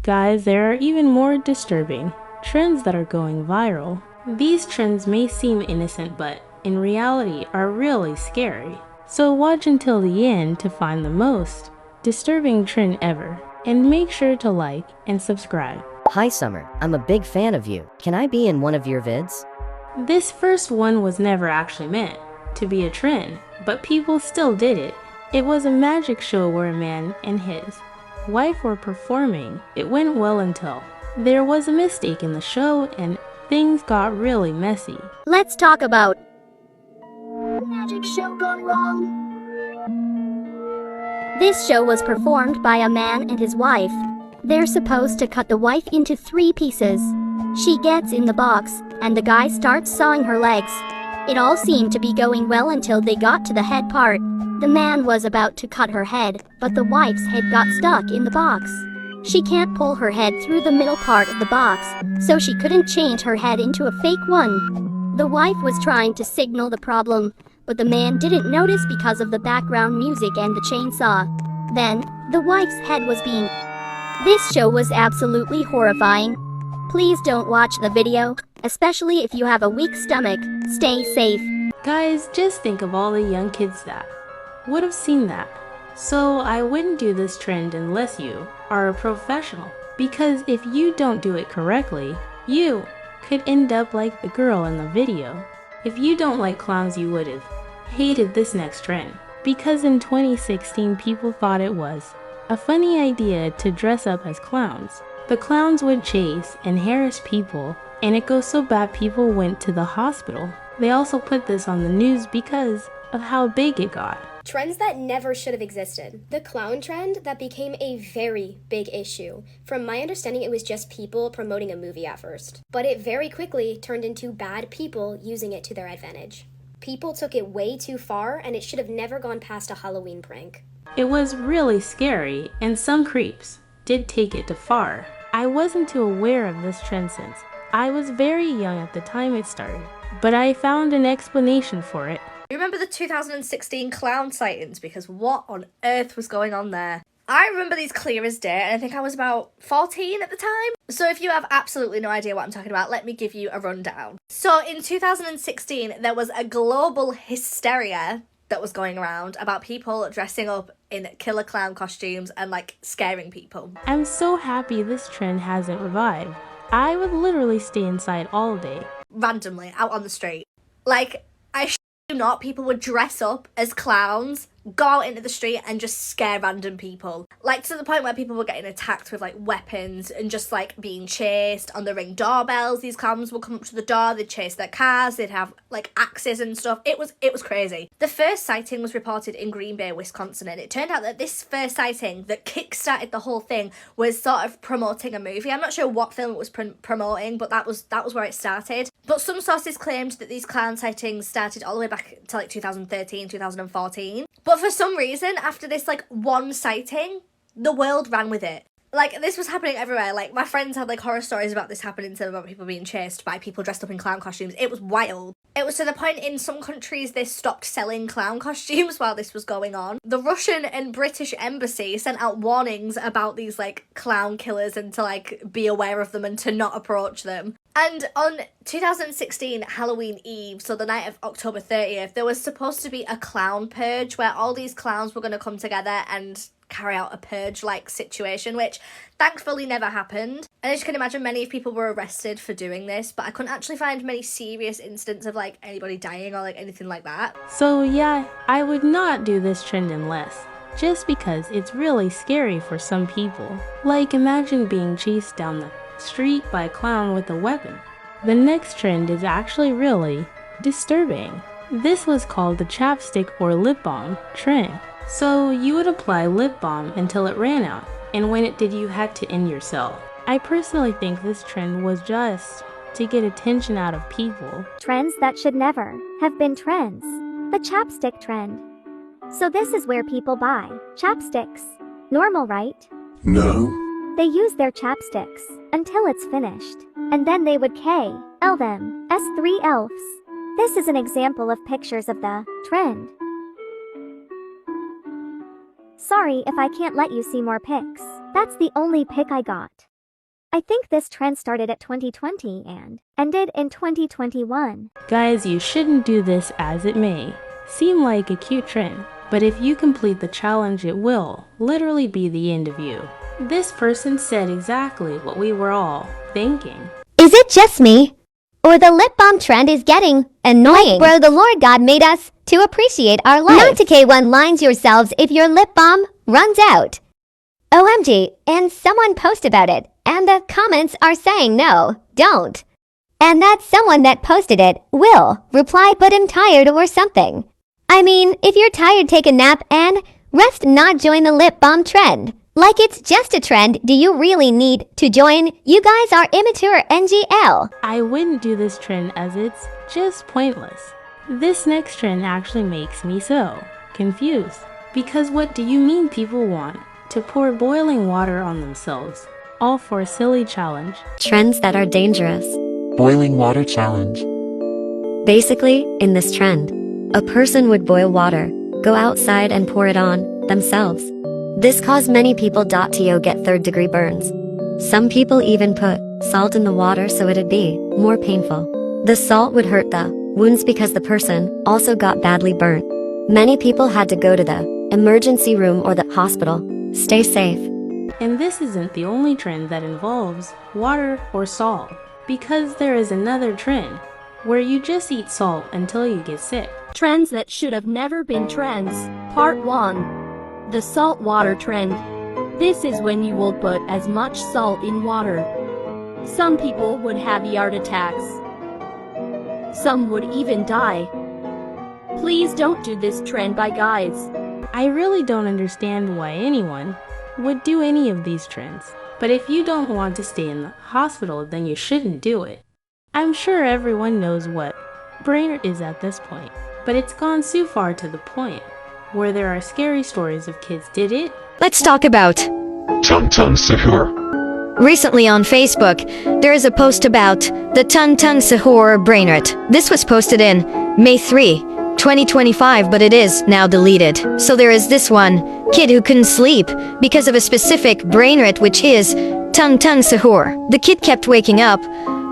Guys, there are even more disturbing trends that are going viral. These trends may seem innocent, but in reality are really scary. So watch until the end to find the most disturbing trend ever. And make sure to like and subscribe. Hi Summer, I'm a big fan of you. Can I be in one of your vids? This first one was never actually meant to be a trend, but people still did it. It was a magic show where a man and his wife were performing. It went well until there was a mistake in the show and things got really messy. Let's talk about magic show gone wrong. This show was performed by a man and his wife. They're supposed to cut the wife into 3 pieces. She gets in the box, and the guy starts sawing her legs. It all seemed to be going well until they got to the head part. The man was about to cut her head, but the wife's head got stuck in the box. She can't pull her head through the middle part of the box, so she couldn't change her head into a fake one. The wife was trying to signal the problem, but the man didn't notice because of the background music and the chainsaw. Then, the wife's head was being... This show was absolutely horrifying. Please don't watch the video, especially if you have a weak stomach. Stay safe. Guys, just think of all the young kids that would have seen that. So I wouldn't do this trend unless you are a professional. Because if you don't do it correctly, you could end up like the girl in the video. If you don't like clowns, you would have hated this next trend. Because in 2016, people thought it was a funny idea to dress up as clowns. The clowns would chase and harass people, and it goes so bad people went to the hospital. They also put this on the news because of how big it got. Trends that never should have existed. The clown trend that became a very big issue. From my understanding, it was just people promoting a movie at first. But it very quickly turned into bad people using it to their advantage. People took it way too far, and it should have never gone past a Halloween prank. It was really scary, and some creeps did take it too far. I wasn't too aware of this trend since I was very young at the time it started, but I found an explanation for it. You remember the 2016 clown sightings? Because what on earth was going on there? I remember these clear as day, and I think I was about 14 at the time. So if you have absolutely no idea what I'm talking about, let me give you a rundown. So in 2016, there was a global hysteria that was going around about people dressing up in killer clown costumes and like scaring people. I'm so happy this trend hasn't revived. I would literally stay inside all day. Randomly, out on the street. Like, I shit you not, people would dress up as clowns, go out into the street and just scare random people. Like, to the point where people were getting attacked with, like, weapons and just, like, being chased on the Ring doorbells. These clowns would come up to the door, they'd chase their cars, they'd have, like, axes and stuff. It was crazy. The first sighting was reported in Green Bay, Wisconsin, and it turned out that this first sighting that kick-started the whole thing was sort of promoting a movie. I'm not sure what film it was promoting, but that was where it started. But some sources claimed that these clown sightings started all the way back to, like, 2013, 2014. But for some reason, after this, like, one sighting, the world ran with it. Like, this was happening everywhere. Like, my friends had, like, horror stories about this happening to them, about people being chased by people dressed up in clown costumes. It was wild. It was to the point in some countries they stopped selling clown costumes while this was going on. The Russian and British embassy sent out warnings about these, like, clown killers and to, like, be aware of them and to not approach them. And on 2016 Halloween Eve, so the night of October 30th, there was supposed to be a clown purge where all these clowns were going to come together and carry out a purge-like situation, which thankfully never happened. And as you can imagine, many people were arrested for doing this, but I couldn't actually find many serious instances of, like, anybody dying or, like, anything like that. So yeah, I would not do this trend unless, just because it's really scary for some people. Like, imagine being chased down the street by a clown with a weapon. The next trend is actually really disturbing. This was called the chapstick or lip balm trend. So you would apply lip balm until it ran out, and when it did, you had to end yourself. I personally think this trend was just to get attention out of people. Trends that should never have been trends. The chapstick trend. So this is where people buy chapsticks. Normal, right? No. They use their chapsticks until it's finished, and then they would 𝒂𝒓𝒐𝒍𝒐𝒙 them as 3 elves. This is an example of pictures of the trend. Sorry if I can't let you see more pics. That's the only pic I got. I think this trend started at 2020 and ended in 2021. Guys, you shouldn't do this as it may seem like a cute trend, but if you complete the challenge, it will literally be the end of you. This person said exactly what we were all thinking. Is it just me? Or the lip balm trend is getting annoying? Like, bro, the Lord God made us to appreciate our life. Not to K1 lines yourselves if your lip balm runs out. OMG, and someone post about it, and the comments are saying no, don't. And that someone that posted it will reply, but I'm tired or something. I mean, if you're tired, take a nap and rest, not join the lip balm trend. Like it's just a trend, do you really need to join? You guys are immature NGL. I wouldn't do this trend as it's just pointless. This next trend actually makes me so confused. Because what do you mean people want to pour boiling water on themselves? All for a silly challenge. Trends that are dangerous. Boiling water challenge. Basically, in this trend, a person would boil water, go outside and pour it on themselves. This caused many people to get third-degree burns. Some people even put salt in the water so it'd be more painful. The salt would hurt the wounds because the person also got badly burnt. Many people had to go to the emergency room or the hospital. Stay safe. And this isn't the only trend that involves water or salt, because there is another trend where you just eat salt until you get sick. Trends that should have never been trends. Part 1. The salt water trend. This is when you will put as much salt in water. Some people would have heart attacks. Some would even die. Please don't do this trend, bye guys. I really don't understand why anyone would do any of these trends. But if you don't want to stay in the hospital, then you shouldn't do it. I'm sure everyone knows what brain is at this point, but it's gone so far to the point where there are scary stories of kids did it. Let's talk about Sahur. Recently on Facebook, there is a post about the 𝒂𝒐𝒍𝒍𝒐𝒃 brain rot. This was posted in May 3, 2025, but it is now deleted. So there is this one kid who couldn't sleep because of a specific brain rot, which is 𝒂𝒐𝒍𝒐𝒃. The kid kept waking up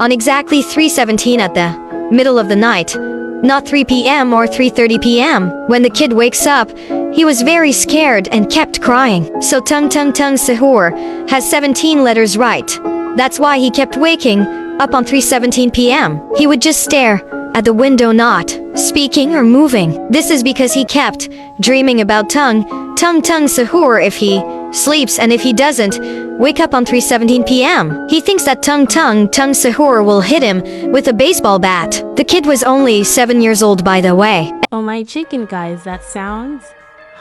on exactly 3:17 at the middle of the night, not 3 p.m. or 3:30 p.m. When the kid wakes up, he was very scared and kept crying. So 𝒂𝒐𝒍𝒍𝒐𝒃 has 17 letters right. That's why he kept waking up on 3:17 p.m. He would just stare at the window, not speaking or moving. This is because he kept dreaming about 𝒂𝒐𝒍𝒐𝒃 if he sleeps, and if he doesn't wake up on 3:17 p.m. He thinks that 𝒂𝒐𝒍𝒐𝒃 will hit him with a baseball bat. The kid was only 7 years old, by the way. Oh my chicken, guys, that sounds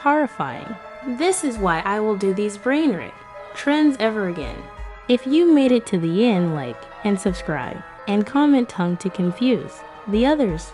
horrifying. This is why I will do these brain rot trends ever again. If you made it to the end, like and subscribe and comment Tong to confuse the others.